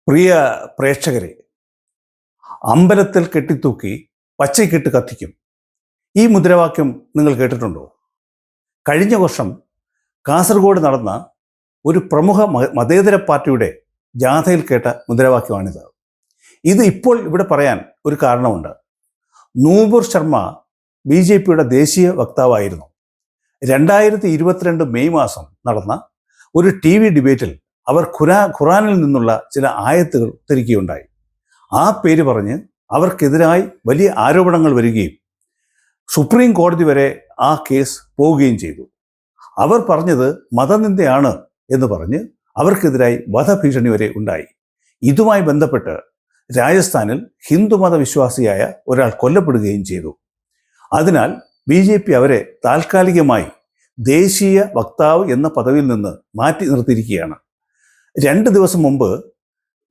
പ്രിയ പ്രേക്ഷകരെ, അമ്പലത്തിൽ കെട്ടിത്തൂക്കി പച്ചയ്ക്കിട്ട് കത്തിക്കും. ഈ മുദ്രാവാക്യം നിങ്ങൾ കേട്ടിട്ടുണ്ടോ? കഴിഞ്ഞ വർഷം കാസർഗോഡ് നടന്ന ഒരു പ്രമുഖ മതേതര പാർട്ടിയുടെ ജാഥയിൽ കേട്ട മുദ്രാവാക്യമാണിത്. ഇത് ഇപ്പോൾ ഇവിടെ പറയാൻ ഒരു കാരണമുണ്ട്. നൂപുർ ശർമ്മ BJPയുടെ ദേശീയ വക്താവായിരുന്നു. 2022 മെയ് മാസം നടന്ന ഒരു TV ഡിബേറ്റിൽ അവർ ഖുറാനിൽ നിന്നുള്ള ചില ആയത്തുകൾ ഉദ്ധരിക്കുകയുണ്ടായി. ആ പേര് പറഞ്ഞ് അവർക്കെതിരായി വലിയ ആരോപണങ്ങൾ വരികയും സുപ്രീം കോടതി വരെ ആ കേസ് പോവുകയും ചെയ്തു. അവർ പറഞ്ഞത് മതനിന്ദയാണ് എന്ന് പറഞ്ഞ് അവർക്കെതിരായി വധഭീഷണി വരെ ഉണ്ടായി. ഇതുമായി ബന്ധപ്പെട്ട് രാജസ്ഥാനിൽ ഹിന്ദുമത വിശ്വാസിയായ ഒരാൾ കൊല്ലപ്പെടുകയും ചെയ്തു. അതിനാൽ BJP അവരെ താൽക്കാലികമായി ദേശീയ വക്താവ് എന്ന പദവിയിൽ നിന്ന് മാറ്റി നിർത്തിയിരിക്കുകയാണ്. 2 ദിവസം മുമ്പ്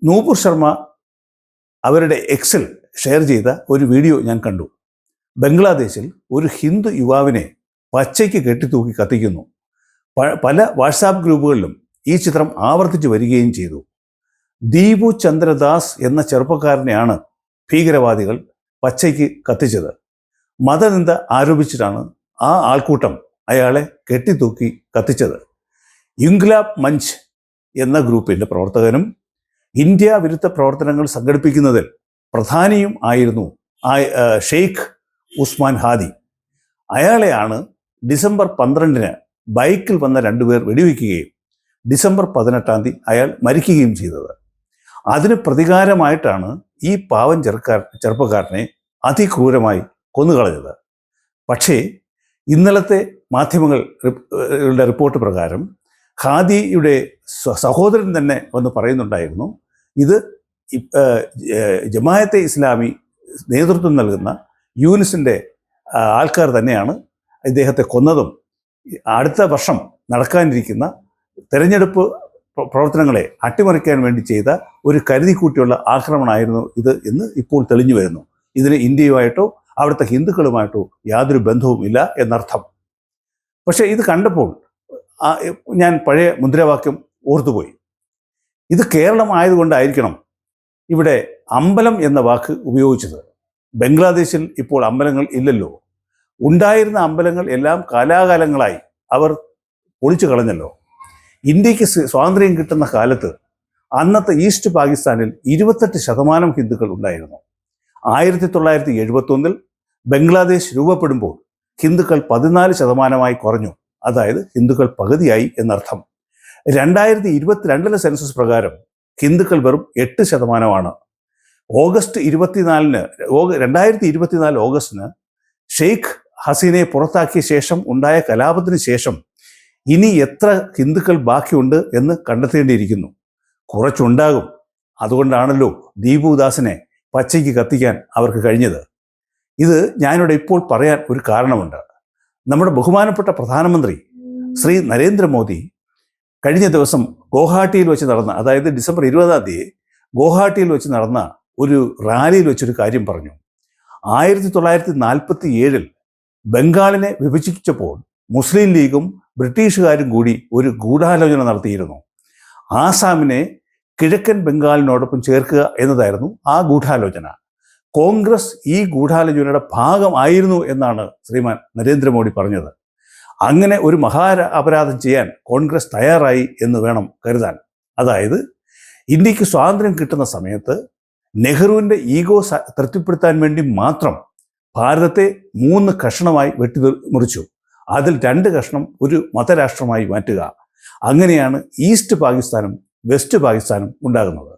നൂപുർ ശർമ്മ അവരുടെ എക്സിൽ ഷെയർ ചെയ്ത ഒരു വീഡിയോ ഞാൻ കണ്ടു. ബംഗ്ലാദേശിൽ ഒരു ഹിന്ദു യുവാവിനെ പച്ചയ്ക്ക് കെട്ടിത്തൂക്കി കത്തിക്കുന്നു. പല വാട്സാപ്പ് ഗ്രൂപ്പുകളിലും ഈ ചിത്രം ആവർത്തിച്ച് വരികയും ചെയ്തു. ദീപു ചന്ദ്രദാസ് എന്ന ചെറുപ്പക്കാരനെയാണ് ഭീകരവാദികൾ പച്ചയ്ക്ക് കത്തിച്ചത്. മതനിന്ദ ആരോപിച്ചിട്ടാണ് ആ ആൾക്കൂട്ടം അയാളെ കെട്ടിത്തൂക്കി കത്തിച്ചത്. ഇൻക്ലാബ് മഞ്ച് എന്ന ഗ്രൂപ്പിൻ്റെ പ്രവർത്തകനും ഇന്ത്യ വിരുദ്ധ പ്രവർത്തനങ്ങൾ സംഘടിപ്പിക്കുന്നതിൽ പ്രധാനിയും ആയിരുന്നു ഷെയ്ഖ് ഉസ്മാൻ ഹാദി. അയാളെയാണ് ഡിസംബർ 12 ബൈക്കിൽ വന്ന 2 പേർ വെടിവെക്കുകയും ഡിസംബർ 18 അയാൾ മരിക്കുകയും ചെയ്തത്. അതിന് പ്രതികാരമായിട്ടാണ് ഈ പാവം ചെറുപ്പക്കാരനെ അതിക്രൂരമായി കൊന്നുകളഞ്ഞത്. പക്ഷേ ഇന്നലത്തെ മാധ്യമങ്ങളുടെ റിപ്പോർട്ട് പ്രകാരം ഹാദിയുടെ സഹോദരൻ തന്നെ വന്ന് പറയുന്നുണ്ടായിരുന്നു, ഇത് ജമാഅത്തെ ഇസ്ലാമി നേതൃത്വം നൽകുന്ന യൂനിസിൻ്റെ ആൾക്കാർ തന്നെയാണ് ഇദ്ദേഹത്തെ കൊന്നതും അടുത്ത വർഷം നടക്കാനിരിക്കുന്ന തെരഞ്ഞെടുപ്പ് പ്രവർത്തനങ്ങളെ അട്ടിമറിക്കാൻ വേണ്ടി ചെയ്ത ഒരു കരുതിക്കൂട്ടിയുള്ള ആക്രമണമായിരുന്നു ഇത് എന്ന് ഇപ്പോൾ തെളിഞ്ഞു വരുന്നു. ഇതിന് ഇന്ത്യയുമായിട്ടോ അവിടുത്തെ ഹിന്ദുക്കളുമായിട്ടോ യാതൊരു ബന്ധവുമില്ല എന്നർത്ഥം. പക്ഷേ ഇത് കണ്ടപ്പോൾ ഞാൻ പഴയ മുദ്രാവാക്യം ഓർത്തുപോയി. ഇത് കേരളം ആയതുകൊണ്ടായിരിക്കണം ഇവിടെ അമ്പലം എന്ന വാക്ക് ഉപയോഗിച്ചത്. ബംഗ്ലാദേശിൽ ഇപ്പോൾ അമ്പലങ്ങൾ ഇല്ലല്ലോ. ഉണ്ടായിരുന്ന അമ്പലങ്ങൾ എല്ലാം കാലാകാലങ്ങളായി അവർ പൊളിച്ചു കളഞ്ഞല്ലോ. ഇന്ത്യക്ക് സ്വാതന്ത്ര്യം കിട്ടുന്ന കാലത്ത് അന്നത്തെ ഈസ്റ്റ് പാകിസ്ഥാനിൽ 28% ഹിന്ദുക്കൾ ഉണ്ടായിരുന്നു. 1971 ബംഗ്ലാദേശ് രൂപപ്പെടുമ്പോൾ ഹിന്ദുക്കൾ 14% കുറഞ്ഞു. അതായത് ഹിന്ദുക്കൾ പകുതിയായി എന്നർത്ഥം. 2022 സെൻസസ് പ്രകാരം ഹിന്ദുക്കൾ വെറും 8%. ഓഗസ്റ്റ് 24 2024 ഓഗസ്റ്റിന് ഷെയ്ഖ് ഹസീനയെ പുറത്താക്കിയ ശേഷം ഉണ്ടായ കലാപത്തിന് ശേഷം ഇനി എത്ര ഹിന്ദുക്കൾ ബാക്കിയുണ്ട് എന്ന് കണ്ടെത്തേണ്ടിയിരിക്കുന്നു. കുറച്ചുണ്ടാകും. അതുകൊണ്ടാണല്ലോ ദീപുദാസിനെ പച്ചയ്ക്ക് കത്തിക്കാൻ അവർക്ക് കഴിഞ്ഞത്. ഇത് ഞാനിവിടെ ഇപ്പോൾ പറയാൻ ഒരു കാരണമുണ്ട്. നമ്മുടെ ബഹുമാനപ്പെട്ട പ്രധാനമന്ത്രി ശ്രീ നരേന്ദ്രമോദി കഴിഞ്ഞ ദിവസം ഗോഹാട്ടിയിൽ വെച്ച് നടന്ന, അതായത് ഡിസംബർ 20 ഗോഹാട്ടിയിൽ വെച്ച് നടന്ന ഒരു റാലിയിൽ വെച്ചൊരു കാര്യം പറഞ്ഞു. 1947 ബംഗാളിനെ വിഭജിച്ചപ്പോൾ മുസ്ലിം ലീഗും ബ്രിട്ടീഷുകാരും കൂടി ഒരു ഗൂഢാലോചന നടത്തിയിരുന്നു. ആസാമിനെ കിഴക്കൻ ബംഗാളിനോടൊപ്പം ചേർക്കുക എന്നതായിരുന്നു ആ ഗൂഢാലോചന. കോൺഗ്രസ് ഈ ഗൂഢാലോചനയുടെ ഭാഗമായിരുന്നു എന്നാണ് ശ്രീമാൻ നരേന്ദ്രമോദി പറഞ്ഞത്. അങ്ങനെ ഒരു അപരാധം ചെയ്യാൻ കോൺഗ്രസ് തയ്യാറായി എന്ന് വേണം കരുതാൻ. അതായത് ഇന്ത്യക്ക് സ്വാതന്ത്ര്യം കിട്ടുന്ന സമയത്ത് നെഹ്റുവിൻ്റെ ഈഗോ തൃപ്തിപ്പെടുത്താൻ വേണ്ടി മാത്രം ഭാരതത്തെ 3 കഷണമായി വെട്ടിമുറിച്ചു. അതിൽ 2 കഷണം ഒരു മതരാഷ്ട്രമായി മാറ്റുക. അങ്ങനെയാണ് ഈസ്റ്റ് പാകിസ്ഥാനും വെസ്റ്റ് പാകിസ്ഥാനും ഉണ്ടാകുന്നത്.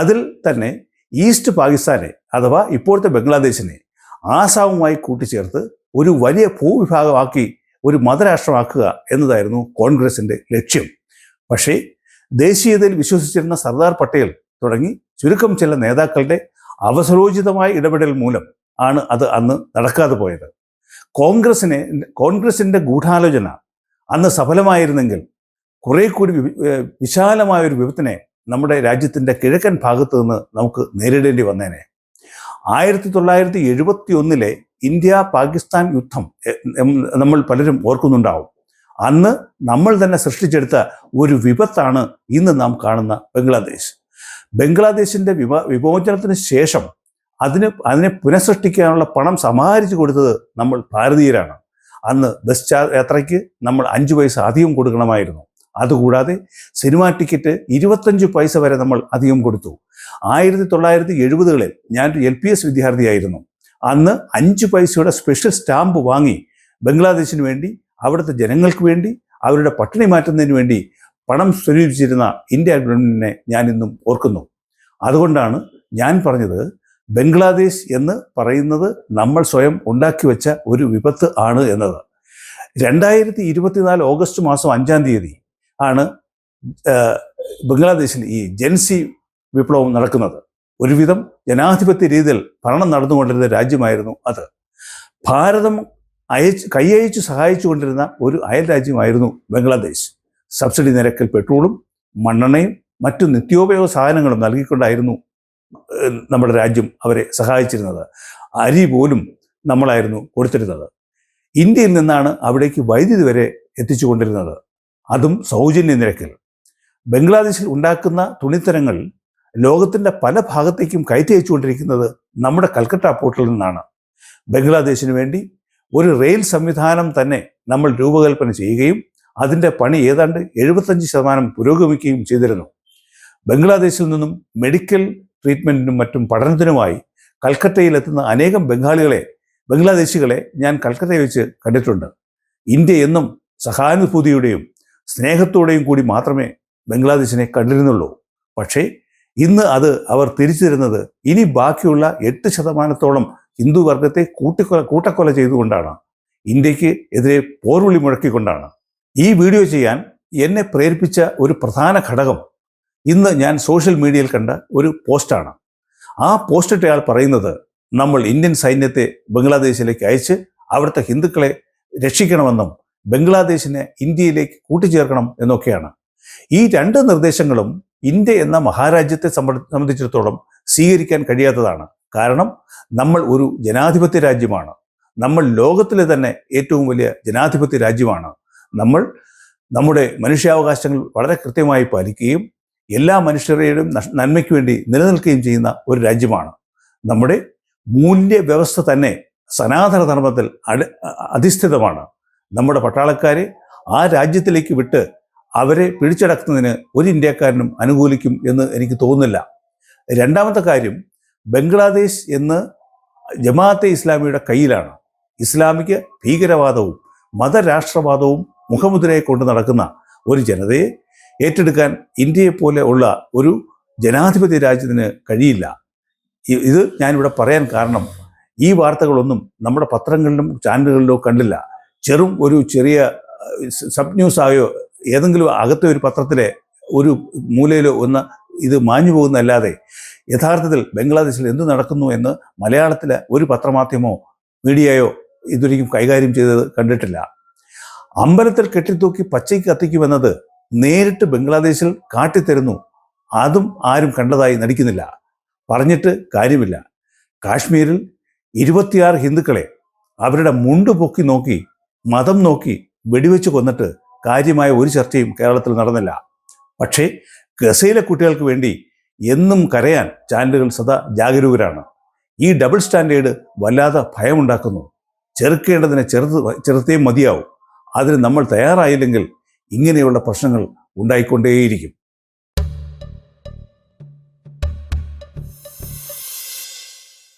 അതിൽ തന്നെ ഈസ്റ്റ് പാകിസ്ഥാനെ അഥവാ ഇപ്പോഴത്തെ ബംഗ്ലാദേശിനെ ആസാമുമായി കൂട്ടിച്ചേർത്ത് ഒരു വലിയ ഭൂവിഭാഗമാക്കി ഒരു മതരാഷ്ട്രമാക്കുക എന്നതായിരുന്നു കോൺഗ്രസിൻ്റെ ലക്ഷ്യം. പക്ഷേ ദേശീയതയിൽ വിശ്വസിച്ചിരുന്ന സർദാർ പട്ടേൽ തുടങ്ങി ചുരുക്കം ചില നേതാക്കളുടെ അവസരോചിതമായ ഇടപെടൽ മൂലം ആണ് അത് അന്ന് നടക്കാതെ പോയത്. കോൺഗ്രസിൻ്റെ ഗൂഢാലോചന അന്ന് സഫലമായിരുന്നെങ്കിൽ കുറെ കൂടി വിശാലമായൊരു വിപത്തിനെ നമ്മുടെ രാജ്യത്തിൻ്റെ കിഴക്കൻ ഭാഗത്ത് നിന്ന് നമുക്ക് നേരിടേണ്ടി വന്നേനെ. 1971 ഇന്ത്യ പാകിസ്ഥാൻ യുദ്ധം നമ്മൾ പലരും ഓർക്കുന്നുണ്ടാവും. അന്ന് നമ്മൾ തന്നെ സൃഷ്ടിച്ചെടുത്ത ഒരു വിപത്താണ് ഇന്ന് നാം കാണുന്ന ബംഗ്ലാദേശ്. ബംഗ്ലാദേശിൻ്റെ വിമോചനത്തിന് ശേഷം അതിനെ പുനഃസൃഷ്ടിക്കാനുള്ള പണം സമാഹരിച്ചു കൊടുത്തത് നമ്മൾ ഭാരതീയരാണ്. അന്ന് ബസ് യാത്രയ്ക്ക് നമ്മൾ 5 പൈസ അധികം കൊടുക്കണമായിരുന്നു. അതുകൂടാതെ സിനിമാ ടിക്കറ്റ് 25 പൈസ വരെ നമ്മൾ അധികം കൊടുത്തു. 1970-കളിൽ ഞാനൊരു LPS വിദ്യാർത്ഥിയായിരുന്നു. അന്ന് 5 പൈസയുടെ സ്പെഷ്യൽ സ്റ്റാമ്പ് വാങ്ങി ബംഗ്ലാദേശിന് വേണ്ടി, അവിടുത്തെ ജനങ്ങൾക്ക് വേണ്ടി, അവരുടെ പട്ടിണി മാറ്റുന്നതിന് വേണ്ടി പണം സ്വരൂപിച്ചിരുന്ന ഇന്ത്യ ഗവൺമെൻറ്റിനെ ഞാൻ ഇന്നും ഓർക്കുന്നു. അതുകൊണ്ടാണ് ഞാൻ പറഞ്ഞത്, ബംഗ്ലാദേശ് എന്ന് പറയുന്നത് നമ്മൾ സ്വയം ഉണ്ടാക്കി വെച്ച ഒരു വിപത്ത് ആണ് എന്നത്. 2024 ഓഗസ്റ്റ് മാസം 5-ാം തീയതി ആണ് ബംഗ്ലാദേശിൽ ഈ ജൻസി വിപ്ലവം നടക്കുന്നത്. ഒരുവിധം ജനാധിപത്യ രീതിയിൽ ഭരണം നടന്നുകൊണ്ടിരുന്ന രാജ്യമായിരുന്നു അത്. ഭാരതം കൈയയച്ച് സഹായിച്ചുകൊണ്ടിരുന്ന ഒരു അയൽ രാജ്യമായിരുന്നു ബംഗ്ലാദേശ്. സബ്സിഡി നിരക്കിൽ പെട്രോളും മണ്ണെണ്ണയും മറ്റു നിത്യോപയോഗ സാധനങ്ങളും നൽകിക്കൊണ്ടായിരുന്നു നമ്മുടെ രാജ്യം അവരെ സഹായിച്ചിരുന്നത്. അരി പോലും നമ്മളായിരുന്നു കൊടുത്തിരുന്നത്. ഇന്ത്യയിൽ നിന്നാണ് അവിടേക്ക് വൈദ്യുതി വരെ എത്തിച്ചു കൊണ്ടിരുന്നത്, അതും സൗജന്യ നിരക്കിൽ. ബംഗ്ലാദേശിൽ ഉണ്ടാക്കുന്ന തുണിത്തരങ്ങൾ ലോകത്തിൻ്റെ പല ഭാഗത്തേക്കും കയറ്റി അയച്ചുകൊണ്ടിരിക്കുന്നത് നമ്മുടെ കൽക്കട്ട പോർട്ടിൽ നിന്നാണ്. ബംഗ്ലാദേശിന് വേണ്ടി ഒരു റെയിൽ സംവിധാനം തന്നെ നമ്മൾ രൂപകൽപ്പന ചെയ്യുകയും അതിൻ്റെ പണി ഏതാണ്ട് 75% പുരോഗമിക്കുകയും ചെയ്തിരുന്നു. ബംഗ്ലാദേശിൽ നിന്നും മെഡിക്കൽ ട്രീറ്റ്മെൻറ്റിനും മറ്റും പഠനത്തിനുമായി കൽക്കട്ടയിലെത്തുന്ന അനേകം ബംഗ്ലാദേശികളെ ഞാൻ കൽക്കട്ടയിൽ വെച്ച് കണ്ടിട്ടുണ്ട്. ഇന്ത്യ എന്നും സഹാനുഭൂതിയുടെയും സ്നേഹത്തോടെയും കൂടി മാത്രമേ ബംഗ്ലാദേശിനെ കണ്ടിരുന്നുള്ളൂ. പക്ഷേ ഇന്ന് അത് അവർ തിരിച്ചു തരുന്നത് ഇനി ബാക്കിയുള്ള 8% ഹിന്ദു വർഗത്തെ കൂട്ടക്കൊല ചെയ്തുകൊണ്ടാണ്, ഇന്ത്യക്ക് എതിരെ പോർവിളി മുഴക്കിക്കൊണ്ടാണ്. ഈ വീഡിയോ ചെയ്യാൻ എന്നെ പ്രേരിപ്പിച്ച ഒരു പ്രധാന ഘടകം ഇന്ന് ഞാൻ സോഷ്യൽ മീഡിയയിൽ കണ്ട ഒരു പോസ്റ്റാണ്. ആ പോസ്റ്റിട്ടയാൾ പറയുന്നത്, നമ്മൾ ഇന്ത്യൻ സൈന്യത്തെ ബംഗ്ലാദേശിലേക്ക് അയച്ച് അവിടുത്തെ ഹിന്ദുക്കളെ രക്ഷിക്കണമെന്നും ബംഗ്ലാദേശിനെ ഇന്ത്യയിലേക്ക് കൂട്ടിച്ചേർക്കണം എന്നൊക്കെയാണ്. ഈ 2 നിർദ്ദേശങ്ങളും ഇന്ത്യ എന്ന മഹാരാജ്യത്തെ സംബന്ധിച്ചിടത്തോളം സ്വീകരിക്കാൻ കഴിയാത്തതാണ്. കാരണം നമ്മൾ ഒരു ജനാധിപത്യ രാജ്യമാണ്. നമ്മൾ ലോകത്തിലെ തന്നെ ഏറ്റവും വലിയ ജനാധിപത്യ രാജ്യമാണ്. നമ്മൾ നമ്മുടെ മനുഷ്യാവകാശങ്ങൾ വളരെ കൃത്യമായി പാലിക്കുകയും എല്ലാ മനുഷ്യരുടെയും നന്മയ്ക്ക് വേണ്ടി നിലനിൽക്കുകയും ചെയ്യുന്ന ഒരു രാജ്യമാണ്. നമ്മുടെ മൂല്യവ്യവസ്ഥ തന്നെ സനാതന ധർമ്മത്തിൽ അധിഷ്ഠിതമാണ്. നമ്മുടെ പട്ടാളക്കാരെ ആ രാജ്യത്തിലേക്ക് വിട്ട് അവരെ പിടിച്ചടക്കുന്നതിന് ഒരു ഇന്ത്യക്കാരനും അനുകൂലിക്കും എന്ന് എനിക്ക് തോന്നുന്നില്ല. രണ്ടാമത്തെ കാര്യം, ബംഗ്ലാദേശ് എന്ന് ജമാഅത്തെ ഇസ്ലാമിയുടെ കയ്യിലാണ്. ഇസ്ലാമിക ഭീകരവാദവും മതരാഷ്ട്രവാദവും മുഖമുദ്രയെ കൊണ്ട് നടക്കുന്ന ഒരു ജനതയെ ഏറ്റെടുക്കാൻ ഇന്ത്യയെപ്പോലെ ഉള്ള ഒരു ജനാധിപത്യ രാജ്യത്തിന് കഴിയില്ല. ഇത് ഞാനിവിടെ പറയാൻ കാരണം, ഈ വാർത്തകളൊന്നും നമ്മുടെ പത്രങ്ങളിലും ചാനലുകളിലോ കണ്ടില്ല. ഒരു ചെറിയ സബ് ന്യൂസായോ ഏതെങ്കിലും അകത്തെ ഒരു പത്രത്തിലെ ഒരു മൂലയിലോ ഒന്ന് ഇത് മാഞ്ഞു പോകുന്നതല്ലാതെ യഥാർത്ഥത്തിൽ ബംഗ്ലാദേശിൽ എന്ത് നടക്കുന്നു എന്ന് മലയാളത്തിലെ ഒരു പത്രമാധ്യമോ മീഡിയയോ ഇതൊരിക്കലും കൈകാര്യം ചെയ്തത് കണ്ടിട്ടില്ല. അമ്പലത്തിൽ കെട്ടിത്തൂക്കി പച്ചയ്ക്ക് കത്തിക്കുമെന്നത് നേരിട്ട് ബംഗ്ലാദേശിൽ കാട്ടിത്തരുന്നു. അതും ആരും കണ്ടതായി നടിക്കുന്നില്ല. പറഞ്ഞിട്ട് കാര്യമില്ല. കാശ്മീരിൽ 26 ഹിന്ദുക്കളെ അവരുടെ മുണ്ട് പൊക്കി നോക്കി, മതം നോക്കി വെടിവെച്ച് കൊന്നിട്ട് കാര്യമായ ഒരു ചർച്ചയും കേരളത്തിൽ നടന്നില്ല. പക്ഷേ ഗസയിലെ കുട്ടികൾക്ക് വേണ്ടി എന്നും കരയാൻ ചാനലുകൾ സദാ ജാഗരൂകരാണ്. ഈ ഡബിൾ സ്റ്റാൻഡേർഡ് വല്ലാതെ ഭയമുണ്ടാക്കുന്നു. ചെറുക്കേണ്ടതിനെ ചെറുത്തേ മതിയാവും. അതിന് നമ്മൾ തയ്യാറായില്ലെങ്കിൽ ഇങ്ങനെയുള്ള പ്രശ്നങ്ങൾ ഉണ്ടായിക്കൊണ്ടേയിരിക്കും.